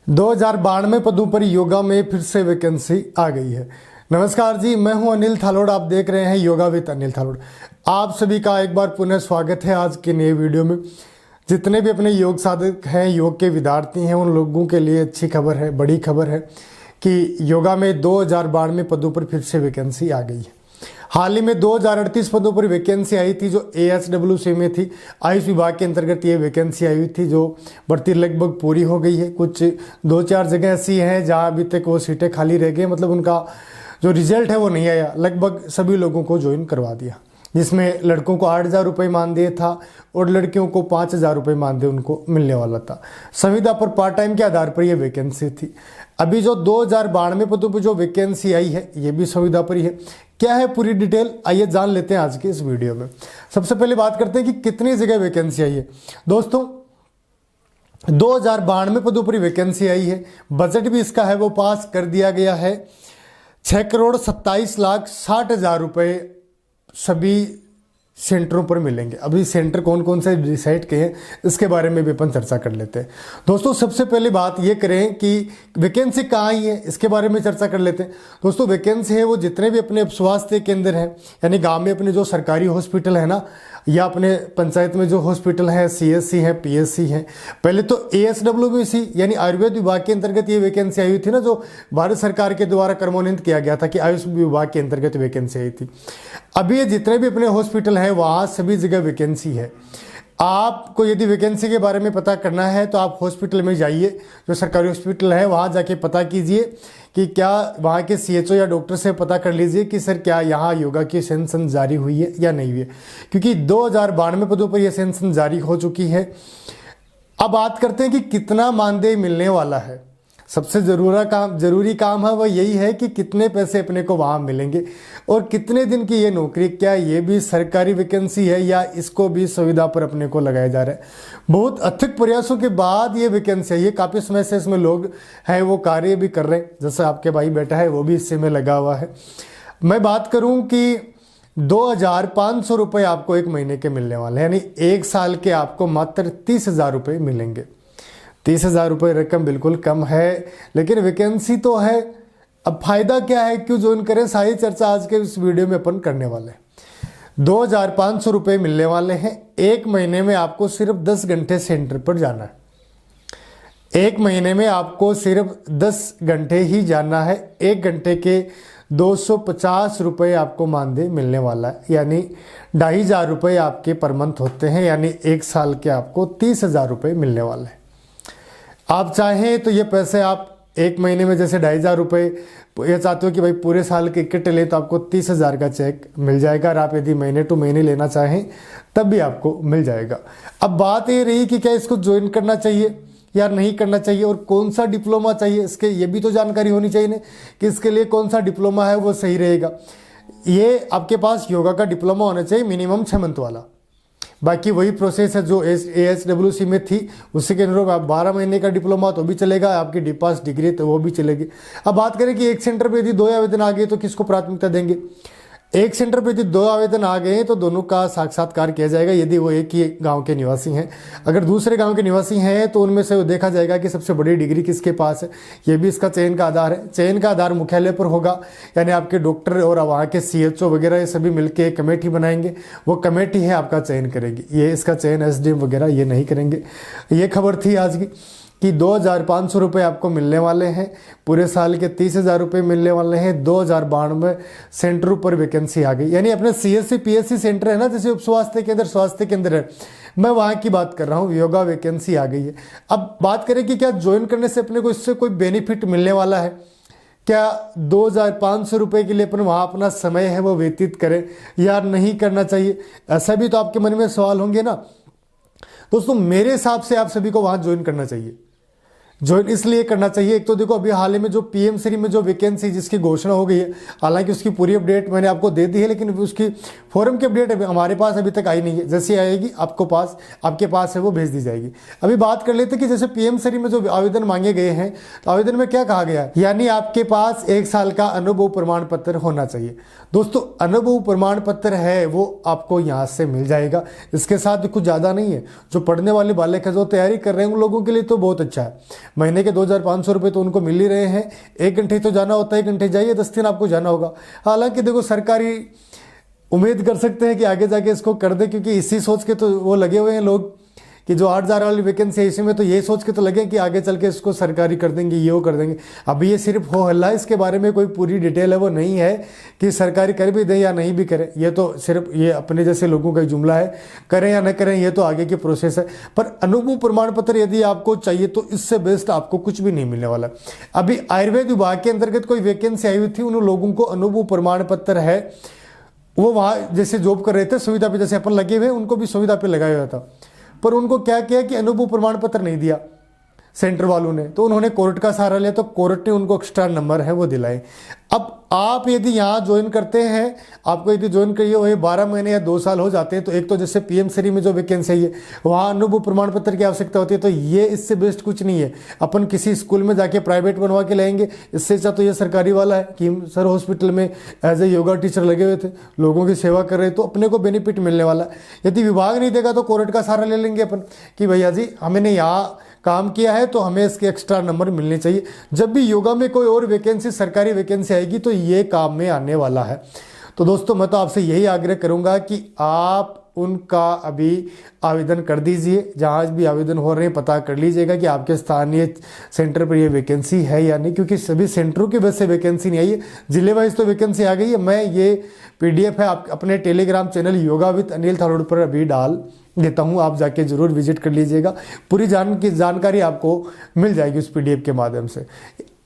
2092 पदों पर योगा में फिर से वैकेंसी आ गई है। नमस्कार जी, मैं हूं अनिल थालोड़। आप देख रहे हैं योगा विद अनिल थालोड़। आप सभी का एक बार पुनः स्वागत है आज के नए वीडियो में। जितने भी अपने योग साधक हैं, योग के विद्यार्थी हैं, उन लोगों के लिए अच्छी खबर है, बड़ी खबर है कि योगा में 2092 पदों पर फिर से वैकेंसी आ गई है। हाल ही में 2038 पदों पर वैकेंसी आई थी जो ASWC में थी। आयुष विभाग के अंतर्गत ये वैकेंसी आई हुई थी, जो भर्ती लगभग पूरी हो गई है। कुछ 2-4 जगह ऐसी हैं जहां अभी तक वो सीटें खाली रह गई, मतलब उनका जो रिजल्ट है वो नहीं आया। लगभग सभी लोगों को ज्वाइन करवा दिया, जिसमें लड़कों को 8,000 रुपये मानदेय था और लड़कियों को 5,000 रुपये मानदेय उनको मिलने वाला था। संविदा पर पार्ट टाइम के आधार पर यह वैकेंसी थी। अभी जो 2092 पदों पर जो वैकेंसी आई है ये भी संविदा पर ही है। क्या है पूरी डिटेल, आइए जान लेते हैं आज के इस वीडियो में। सबसे पहले बात करते हैं कि कितनी जगह वैकेंसी आई है। दोस्तों 2092 पदों पर वैकेंसी आई है। बजट भी इसका है वो पास कर दिया गया है। 6,27,60,000 रुपये सभी सेंटरों पर मिलेंगे। अभी सेंटर कौन कौन से डिसाइड के हैं इसके बारे में भी अपन चर्चा कर लेते हैं। दोस्तों सबसे पहले बात ये करें कि वैकेंसी कहाँ आई है, इसके बारे में चर्चा कर लेते हैं। दोस्तों वैकेंसी है वो जितने भी अपने स्वास्थ्य केंद्र हैं, यानी गांव में अपने जो सरकारी हॉस्पिटल है ना, या अपने पंचायत में जो हॉस्पिटल है, CSC है, PSC है। पहले तो ASWC यानी आयुर्वेद विभाग के अंतर्गत ये वैकेंसी आई हुई थी ना, जो भारत सरकार के द्वारा क्रमोन्नत किया गया था कि आयुष विभाग के अंतर्गत वैकेंसी आई थी। अभी ये जितने भी अपने हॉस्पिटल हैं वहाँ सभी जगह वैकेंसी है। आपको यदि वैकेंसी के बारे में पता करना है तो आप हॉस्पिटल में जाइए, जो सरकारी हॉस्पिटल है वहाँ जाके पता कीजिए कि क्या वहाँ के CHO या डॉक्टर से पता कर लीजिए कि सर क्या यहाँ योगा की सेंसन जारी हुई है या नहीं हुई है, क्योंकि 2092 पदों पर यह सेंसन जारी हो चुकी है। अब बात करते हैं कि कितना मानदेय मिलने वाला है। सबसे जरूरी काम है वह यही है कि कितने पैसे अपने को वहाँ मिलेंगे और कितने दिन की ये नौकरी, क्या ये भी सरकारी वैकेंसी है या इसको भी सुविधा पर अपने को लगाया जा रहा है। बहुत अथक प्रयासों के बाद ये वैकेंसी है। ये काफ़ी समय से इसमें लोग हैं वो कार्य भी कर रहे हैं, जैसे आपके भाई बेटा है वो भी इससे में लगा हुआ है। मैं बात करूँ कि 2,500 रुपये आपको एक महीने के मिलने वाले हैं, यानी एक साल के आपको मात्र 30,000 रुपये मिलेंगे। 30,000 रुपये रकम बिल्कुल कम है, लेकिन वैकेंसी तो है। अब फायदा क्या है, क्यों ज्वाइन करें, सारी चर्चा आज के इस वीडियो में अपन करने वाले हैं। 2,500 रुपये मिलने वाले हैं। एक महीने में आपको सिर्फ 10 घंटे सेंटर पर जाना है। एक महीने में आपको सिर्फ 10 घंटे ही जाना है। 1 घंटे के 250 रुपये आपको मानदेय मिलने वाला है, यानी 2,500 रुपये आपके पर मंथ होते हैं, यानी एक साल के आपको 30,000 रुपये मिलने वाले हैं। आप चाहें तो ये पैसे आप एक महीने में जैसे 2,500 रुपये ये चाहते हो कि भाई पूरे साल के इकट्ठे ले तो आपको 30,000 का चेक मिल जाएगा, और आप यदि महीने टू महीने लेना चाहें तब भी आपको मिल जाएगा। अब बात ये रही कि क्या इसको ज्वाइन करना चाहिए या नहीं करना चाहिए और कौन सा डिप्लोमा चाहिए, इसके ये भी तो जानकारी होनी चाहिए ना कि इसके लिए कौन सा डिप्लोमा है वो सही रहेगा। ये आपके पास योगा का डिप्लोमा होना चाहिए, मिनिमम 6 मंथ वाला। बाकी वही प्रोसेस है जो ASWC में थी, उसी के अनुरूप आप 12 महीने का डिप्लोमा तो भी चलेगा, आपकी DPAS डिग्री तो वो भी चलेगी। अब बात करें कि एक सेंटर पे यदि 2 आवेदन आ गए तो किसको प्राथमिकता देंगे। एक सेंटर पे यदि 2 आवेदन आ गए तो दोनों का साक्षात्कार किया जाएगा, यदि वो एक ही गांव के निवासी हैं। अगर दूसरे गांव के निवासी हैं तो उनमें से देखा जाएगा कि सबसे बड़ी डिग्री किसके पास है। ये भी इसका चयन का आधार है। चयन का आधार मुख्यालय पर होगा, यानी आपके डॉक्टर और वहाँ के CHO वगैरह ये सभी मिलकर एक कमेटी बनाएंगे। वो कमेटी है आपका चयन करेगी, ये इसका चयन SDM वगैरह ये नहीं करेंगे। ये खबर थी आज की कि 2,500 रुपये आपको मिलने वाले हैं। पूरे साल के 30,000 रुपये मिलने वाले हैं। 2092 सेंटरों पर वैकेंसी आ गई, यानी अपने CSC PSC सेंटर है ना, जैसे उप स्वास्थ्य केंद्र है, मैं वहाँ की बात कर रहा हूँ। योगा वैकेंसी आ गई है। अब बात करें कि क्या ज्वाइन करने से अपने को इससे कोई बेनिफिट मिलने वाला है, क्या 2,500 रुपये के लिए अपन वहाँ अपना समय है वो व्यतीत करें या नहीं करना चाहिए, ऐसा भी तो आपके मन में सवाल होंगे ना। दोस्तों मेरे हिसाब से आप सभी को वहाँ ज्वाइन करना चाहिए। ज्वाइन इसलिए करना चाहिए, एक तो देखो अभी हाल ही में जो PM श्री में जो वैकेंसी जिसकी घोषणा हो गई है, हालांकि उसकी पूरी अपडेट मैंने आपको दे दी है, लेकिन उसकी फॉर्म की अपडेट हमारे पास अभी तक आई नहीं है। जैसे आएगी आपके पास है वो भेज दी जाएगी। अभी बात कर लेते कि जैसे PM श्री में जो आवेदन मांगे गए हैं, तो आवेदन में क्या कहा गया है, यानी आपके पास 1 साल का अनुभव प्रमाण पत्र होना चाहिए। दोस्तों अनुभव प्रमाण पत्र है वो आपको यहाँ से मिल जाएगा। इसके साथ कुछ ज़्यादा नहीं है। जो पढ़ने वाले बालक है, जो तैयारी कर रहे हैं, उन लोगों के लिए तो बहुत अच्छा है। महीने के 2,500 रुपये तो उनको मिल ही रहे हैं। 1 घंटे तो जाना होता है, 1 घंटे जाइए, 10 दिन आपको जाना होगा। हालांकि देखो सरकारी उम्मीद कर सकते हैं कि आगे जाके इसको कर दे, क्योंकि इसी सोच के तो वो लगे हुए हैं लोग कि जो 8,000 वाली वैकेंसी है इसी में, तो ये सोच के तो लगे कि आगे चल के इसको सरकारी कर देंगे, ये वो कर देंगे। अभी ये सिर्फ हो हल्ला, इसके बारे में कोई पूरी डिटेल है वो नहीं है कि सरकारी कर भी दें या नहीं भी करें। ये तो सिर्फ ये अपने जैसे लोगों का जुमला है, करें या न करें ये तो आगे की प्रोसेस है। पर अनुभव प्रमाण पत्र यदि आपको चाहिए तो इससे बेस्ट आपको कुछ भी नहीं मिलने वाला। अभी आयुर्वेद विभाग के अंतर्गत कोई वैकेंसी आई हुई थी, उन लोगों को अनुभव प्रमाण पत्र है, वो वहाँ जैसे जॉब कर रहे थे सुविधा पे, जैसे अपन लगे हुए उनको भी सुविधा पे लगाया हुआ था, पर उनको क्या किया कि अनुभव प्रमाण पत्र नहीं दिया सेंटर वालों ने, तो उन्होंने कोर्ट का सहारा लिया, तो कोर्ट ने उनको एक्स्ट्रा नंबर है वो दिलाए। अब आप यदि यहाँ ज्वाइन करते हैं, आपको यदि ज्वाइन करिए वही 12 महीने या 2 साल हो जाते हैं, तो एक तो जैसे पीएम श्री में जो वैकेंसी है वहाँ अनुभव प्रमाण पत्र की आवश्यकता होती है, तो ये इससे बेस्ट कुछ नहीं है। अपन किसी स्कूल में जाके प्राइवेट बनवा के लाएंगे, इससे अच्छा तो ये सरकारी वाला है कि सर हॉस्पिटल में एज ए योगा टीचर लगे हुए थे, लोगों की सेवा कर रहे, तो अपने को बेनिफिट मिलने वाला है। यदि विभाग नहीं देगा तो कोर्ट का सहारा ले लेंगे अपन कि भैया जी हमने यहाँ काम किया है तो हमें इसके एक्स्ट्रा नंबर मिलने चाहिए। जब भी योगा में कोई और वैकेंसी सरकारी वैकेंसी आएगी तो ये काम में आने वाला है। तो दोस्तों मैं तो आपसे यही आग्रह करूंगा कि आप उनका अभी आवेदन कर दीजिए, जहाँ भी आवेदन हो रहे हैं पता कर लीजिएगा कि आपके स्थानीय सेंटर पर ये वैकेंसी है या नहीं, क्योंकि सभी सेंटरों की वजह से वैकेंसी नहीं आई है, जिले वाइज तो वैकेंसी आ गई है। मैं ये PDF है आप अपने Telegram channel yoga with Anil Thalod पर अभी डाल देता हूँ, आप जाके जरूर विजिट कर लीजिएगा, पूरी जानकारी आपको मिल जाएगी उस PDF के माध्यम से।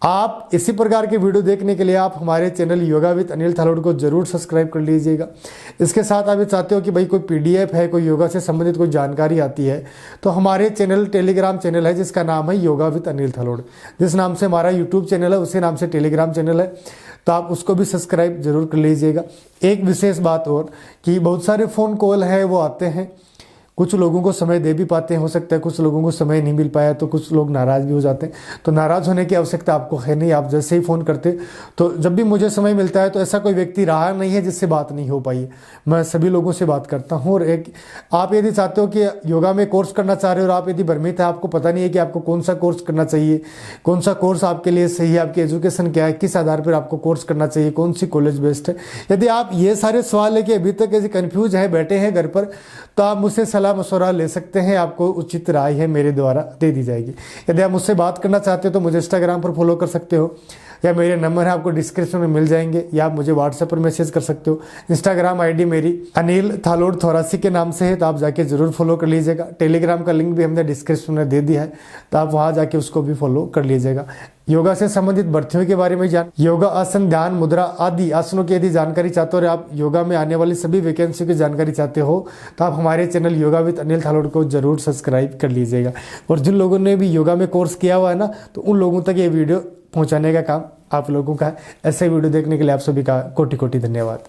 आप इसी प्रकार के वीडियो देखने के लिए आप हमारे चैनल योगा विद अनिल थालोड़ को जरूर सब्सक्राइब कर लीजिएगा। इसके साथ आप ये चाहते हो कि भाई कोई PDF है, कोई योगा से संबंधित कोई जानकारी आती है, तो हमारे चैनल टेलीग्राम चैनल है जिसका नाम है योगा विद अनिल थालोड़, जिस नाम से हमारा यूट्यूब चैनल है उसी नाम से टेलीग्राम चैनल है, तो आप उसको भी सब्सक्राइब जरूर कर लीजिएगा। एक विशेष बात और कि बहुत सारे फ़ोन कॉल है वो आते हैं, कुछ लोगों को समय दे भी पाते हैं, हो सकता है कुछ लोगों को समय नहीं मिल पाया तो कुछ लोग नाराज़ भी हो जाते हैं, तो नाराज़ होने की आवश्यकता आपको है नहीं। आप जैसे ही फ़ोन करते तो जब भी मुझे समय मिलता है तो ऐसा कोई व्यक्ति रहा नहीं है जिससे बात नहीं हो पाई, मैं सभी लोगों से बात करता हूँ। और एक आप यदि चाहते हो कि योगा में कोर्स करना चाह रहे हो और आप यदि भ्रमित है, आपको पता नहीं है कि आपको कौन सा कोर्स करना चाहिए, कौन सा कोर्स आपके लिए सही है, आपकी एजुकेशन क्या है, किस आधार पर आपको कोर्स करना चाहिए, कौन सी कॉलेज बेस्ट है, यदि आप ये सारे सवाल लेके अभी तक ऐसे कन्फ्यूज है बैठे हैं घर पर, तो आप मुझसे सलाह मशवरा ले सकते हैं, आपको उचित राय है मेरे द्वारा दे दी जाएगी। यदि आप मुझसे बात करना चाहते हो तो मुझे इंस्टाग्राम पर फॉलो कर सकते हो, या मेरे नंबर है आपको डिस्क्रिप्शन में मिल जाएंगे, या आप मुझे व्हाट्सएप पर मैसेज कर सकते हो। इंस्टाग्राम ID मेरी अनिल थालोड़ 84 के नाम से है, तो आप जाके जरूर फॉलो कर लीजिएगा। टेलीग्राम का लिंक भी हमने डिस्क्रिप्शन में दे दिया है, तो आप वहाँ जाके उसको भी फॉलो कर लीजिएगा। योगा से संबंधित भर्तियों के बारे में योगा आसन, ध्यान, मुद्रा आदि आसनों की यदि जानकारी चाहते हो और आप योगा में आने वाली सभी वैकेंसी की जानकारी चाहते हो तो आप हमारे चैनल योगा विद अनिल थालोड़ को जरूर सब्सक्राइब कर लीजिएगा। और जिन लोगों ने भी योगा में कोर्स किया हुआ है ना, तो उन लोगों तक ये वीडियो पहुंचाने का काम आप लोगों का है। ऐसे वीडियो देखने के लिए आप सभी का कोटि कोटि धन्यवाद।